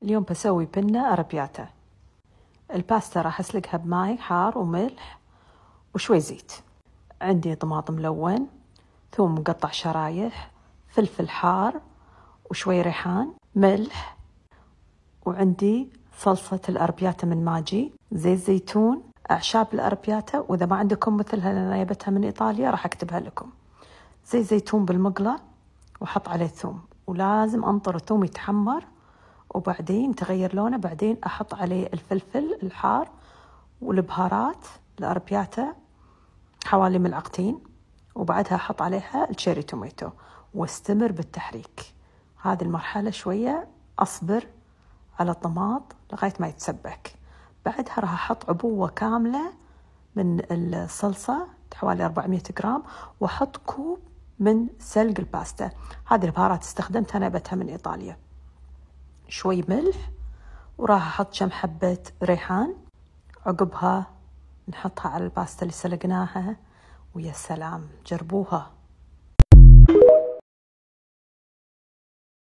اليوم بسوي بنة أربياتا. الباستا راح أسلقها بماي حار وملح وشوي زيت. عندي طماطم ملون، ثوم مقطع شرايح، فلفل حار وشوي ريحان، ملح، وعندي صلصة الأربياتا من ماجي، زيت زيتون، أعشاب الأربياتا، وإذا ما عندكم مثلها لأن جبتها من إيطاليا راح أكتبها لكم. زيت زيتون بالمقلة وأحط عليه ثوم، ولازم أنطر الثوم يتحمر وبعدين تغير لونه. بعدين أحط عليه الفلفل الحار والبهارات الأربياتا حوالي ملعقتين، وبعدها أحط عليها الشيري توميتو واستمر بالتحريك. هذه المرحلة شوية أصبر على الطماط لغاية ما يتسبك. بعدها راح أحط عبوة كاملة من الصلصة حوالي 400 جرام، وأحط كوب من سلق الباستا. هذه البهارات استخدمتها أنا جبتها من إيطاليا. شوي ملح، وراح أحط كم حبة ريحان. عقبها نحطها على الباستا اللي سلقناها، ويا سلام، جربوها.